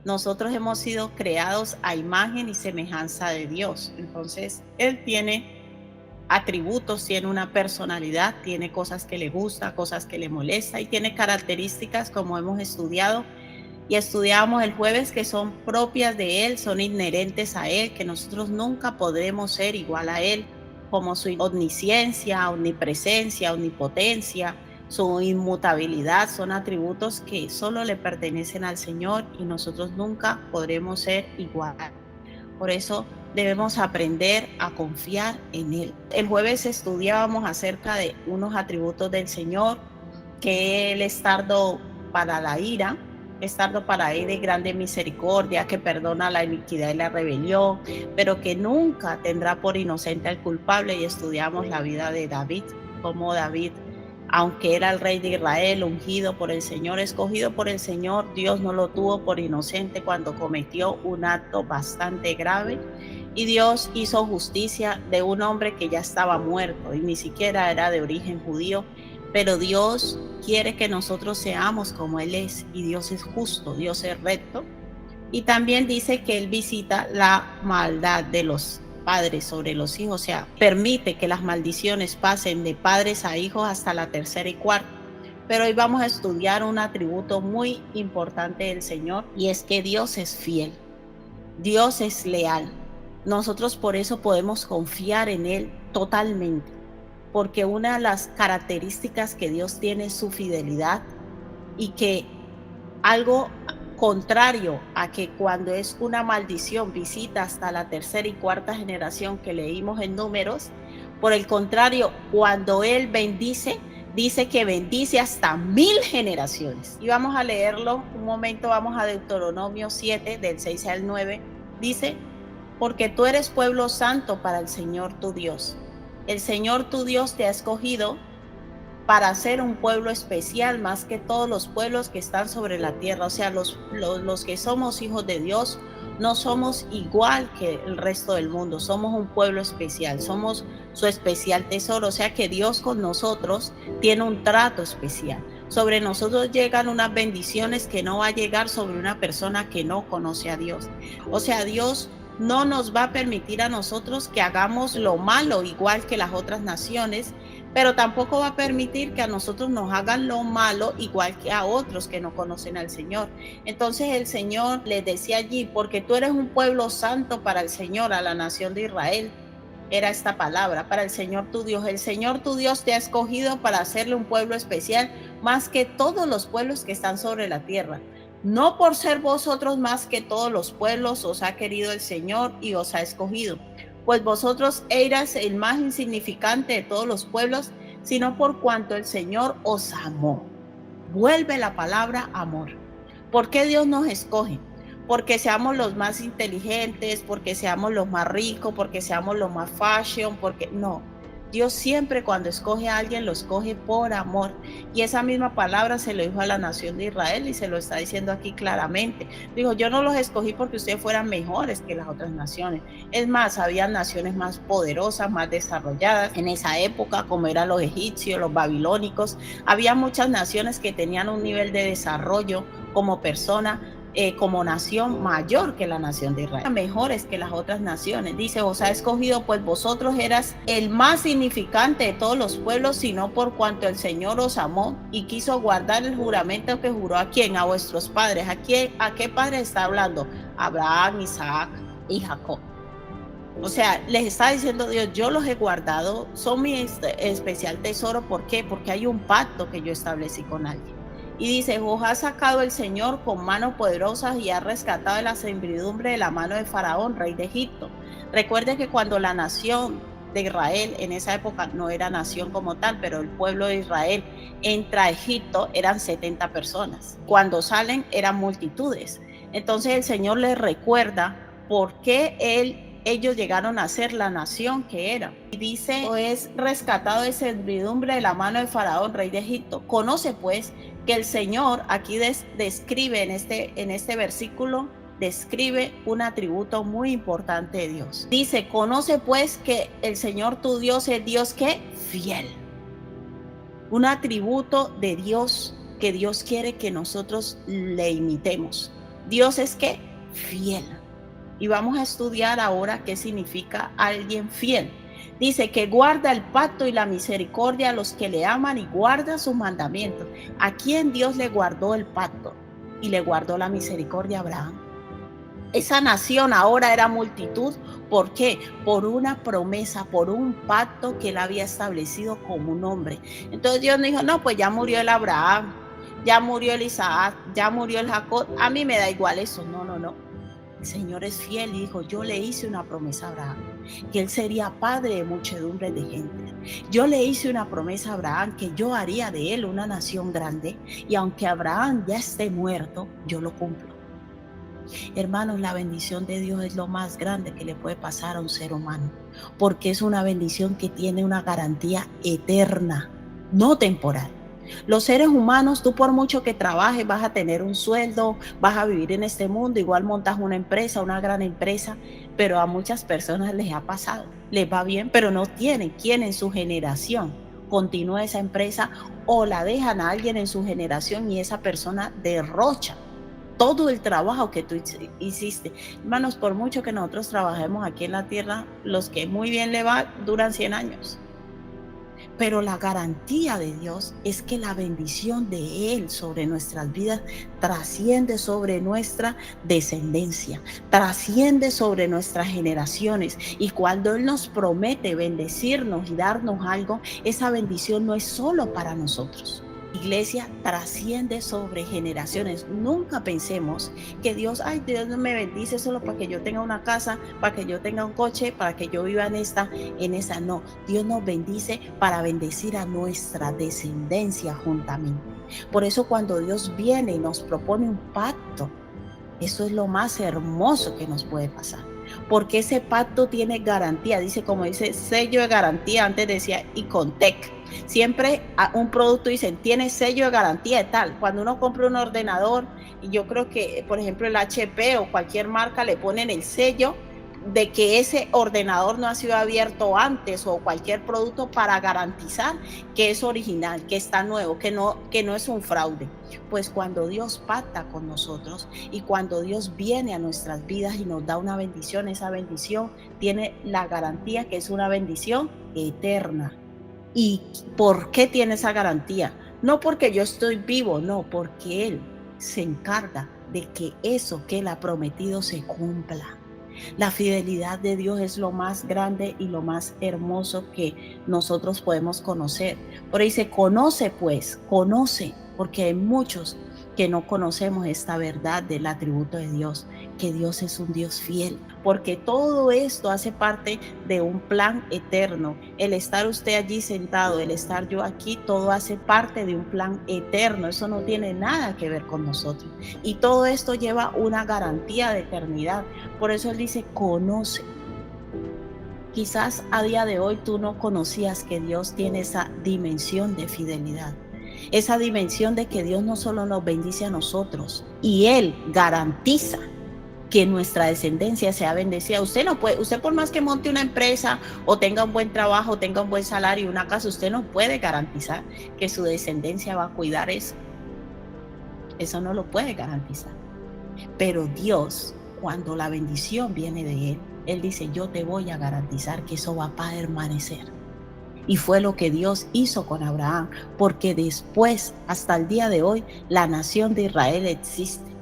nosotros hemos sido creados a imagen y semejanza de Dios. Entonces, Él tiene atributos, tiene una personalidad, tiene cosas que le gusta, cosas que le molesta y tiene características, como hemos estudiado y estudiamos el jueves, que son propias de Él, son inherentes a Él, que nosotros nunca podremos ser igual a Él, como su omnisciencia, omnipresencia, omnipotencia, su inmutabilidad, son atributos que solo le pertenecen al Señor y nosotros nunca podremos ser igual. Por eso debemos aprender a confiar en Él. El jueves estudiábamos acerca de unos atributos del Señor, que Él es tardo para la ira, es tardo para ir de grande misericordia, que perdona la iniquidad y la rebelión, pero que nunca tendrá por inocente al culpable. Y estudiamos la vida de David, como David, aunque era el rey de Israel, ungido por el Señor, escogido por el Señor, Dios no lo tuvo por inocente cuando cometió un acto bastante grave. Y Dios hizo justicia de un hombre que ya estaba muerto y ni siquiera era de origen judío, pero Dios quiere que nosotros seamos como Él es, y Dios es justo, Dios es recto. Y también dice que Él visita la maldad de los padres sobre los hijos, o sea, permite que las maldiciones pasen de padres a hijos hasta la tercera y cuarta. Pero hoy vamos a estudiar un atributo muy importante del Señor, y es que Dios es fiel, Dios es leal. Nosotros por eso podemos confiar en Él totalmente, porque una de las características que Dios tiene es su fidelidad, y que algo contrario a que cuando es una maldición visita hasta la tercera y cuarta generación que leímos en Números, por el contrario, cuando Él bendice, dice que bendice hasta 1000 generaciones. Y vamos a leerlo un momento, vamos a Deuteronomio 7, del 6 al 9, dice: porque tú eres pueblo santo para el Señor tu Dios. El Señor tu Dios te ha escogido para ser un pueblo especial más que todos los pueblos que están sobre la tierra. O sea, los que somos hijos de Dios no somos igual que el resto del mundo, somos un pueblo especial, somos su especial tesoro. O sea que Dios con nosotros tiene un trato especial. Sobre nosotros llegan unas bendiciones que no va a llegar sobre una persona que no conoce a Dios. O sea, Dios no nos va a permitir a nosotros que hagamos lo malo igual que las otras naciones, pero tampoco va a permitir que a nosotros nos hagan lo malo igual que a otros que no conocen al Señor. Entonces el Señor les decía allí: porque tú eres un pueblo santo para el Señor, a la nación de Israel. Era esta palabra, para el Señor tu Dios. El Señor tu Dios te ha escogido para hacerle un pueblo especial más que todos los pueblos que están sobre la tierra. No por ser vosotros más que todos los pueblos os ha querido el Señor y os ha escogido, pues vosotros erais el más insignificante de todos los pueblos, sino por cuanto el Señor os amó. Vuelve la palabra amor. ¿Por qué Dios nos escoge? Porque seamos los más inteligentes, porque seamos los más ricos, porque seamos los más fashion, porque no. Dios siempre, cuando escoge a alguien, lo escoge por amor. Y esa misma palabra se lo dijo a la nación de Israel y se lo está diciendo aquí claramente. Dijo: yo no los escogí porque ustedes fueran mejores que las otras naciones. Es más, había naciones más poderosas, más desarrolladas en esa época, como eran los egipcios, los babilónicos. Había muchas naciones que tenían un nivel de desarrollo como persona, como nación, mayor que la nación de Israel, mejores que las otras naciones. Dice: os ha escogido, pues vosotros eras el más significante de todos los pueblos, sino por cuanto el Señor os amó y quiso guardar el juramento que juró. ¿A quién? A vuestros padres. ¿A qué padres está hablando? Abraham, Isaac y Jacob. O sea, les está diciendo Dios: yo los he guardado, son mi especial tesoro. ¿Por qué? Porque hay un pacto que yo establecí con alguien. Y dice: os ha sacado el Señor con manos poderosas y ha rescatado de la servidumbre de la mano de Faraón, rey de Egipto. Recuerde que cuando la nación de Israel, en esa época no era nación como tal, pero el pueblo de Israel entra a Egipto, eran 70 personas. Cuando salen eran multitudes. Entonces el Señor les recuerda por qué ellos llegaron a ser la nación que eran. Y dice: es rescatado de servidumbre de la mano de Faraón, rey de Egipto. Conoce pues que el Señor aquí describe en este versículo, describe un atributo muy importante de Dios. Dice: conoce pues que el Señor tu Dios es Dios que fiel. Un atributo de Dios que Dios quiere que nosotros le imitemos. Dios es que fiel. Y vamos a estudiar ahora qué significa alguien fiel. Dice que guarda el pacto y la misericordia a los que le aman y guarda sus mandamientos. ¿A quién Dios le guardó el pacto y le guardó la misericordia a Abraham? Esa nación ahora era multitud. ¿Por qué? Por una promesa, por un pacto que él había establecido como un hombre. Entonces Dios no dijo, no, pues ya murió el Abraham, ya murió el Isaac, ya murió el Jacob, a mí me da igual eso. No, no, no. El Señor es fiel y dijo, yo le hice una promesa a Abraham, que él sería padre de muchedumbre de gente. Yo le hice una promesa a Abraham, que yo haría de él una nación grande, y aunque Abraham ya esté muerto, yo lo cumplo. Hermanos, la bendición de Dios es lo más grande que le puede pasar a un ser humano, porque es una bendición que tiene una garantía eterna, no temporal. Los seres humanos, tú por mucho que trabajes, vas a tener un sueldo, vas a vivir en este mundo, igual montas una empresa, una gran empresa, pero a muchas personas les ha pasado, les va bien, pero no tienen quien en su generación continúe esa empresa o la dejan a alguien en su generación y esa persona derrocha todo el trabajo que tú hiciste. Hermanos, por mucho que nosotros trabajemos aquí en la tierra, los que muy bien le va duran 100 años. Pero la garantía de Dios es que la bendición de Él sobre nuestras vidas trasciende sobre nuestra descendencia, trasciende sobre nuestras generaciones. Y cuando Él nos promete bendecirnos y darnos algo, esa bendición no es solo para nosotros. Iglesia, trasciende sobre generaciones. Nunca pensemos que Dios, ay, Dios no me bendice solo para que yo tenga una casa, para que yo tenga un coche, para que yo viva en esa. No, Dios nos bendice para bendecir a nuestra descendencia juntamente. Por eso cuando Dios viene y nos propone un pacto, eso es lo más hermoso que nos puede pasar. Porque ese pacto tiene garantía, dice, como dice, sello de garantía, antes decía Icontec. Siempre a un producto dicen, tiene sello de garantía de tal. Cuando uno compra un ordenador, y yo creo que, por ejemplo, el HP o cualquier marca le ponen el sello de que ese ordenador no ha sido abierto antes o cualquier producto para garantizar que es original, que está nuevo, que no es un fraude. Pues cuando Dios pacta con nosotros y cuando Dios viene a nuestras vidas y nos da una bendición, esa bendición tiene la garantía que es una bendición eterna. ¿Y por qué tiene esa garantía? No porque yo estoy vivo, no, porque Él se encarga de que eso que Él ha prometido se cumpla. La fidelidad de Dios es lo más grande y lo más hermoso que nosotros podemos conocer. Por ahí dice, conoce pues, conoce, porque hay muchos que no conocemos esta verdad del atributo de Dios, que Dios es un Dios fiel, porque todo esto hace parte de un plan eterno. El estar usted allí sentado, el estar yo aquí, todo hace parte de un plan eterno. Eso no tiene nada que ver con nosotros. Y todo esto lleva una garantía de eternidad. Por eso Él dice, conoce. Quizás a día de hoy tú no conocías que Dios tiene esa dimensión de fidelidad. Esa dimensión de que Dios no solo nos bendice a nosotros y Él garantiza que nuestra descendencia sea bendecida. Usted no puede, usted por más que monte una empresa o tenga un buen trabajo, tenga un buen salario y una casa, usted no puede garantizar que su descendencia va a cuidar eso. Eso no lo puede garantizar. Pero Dios, cuando la bendición viene de Él, Él dice, yo te voy a garantizar que eso va a permanecer. Y fue lo que Dios hizo con Abraham, porque después, hasta el día de hoy, la nación de Israel existe.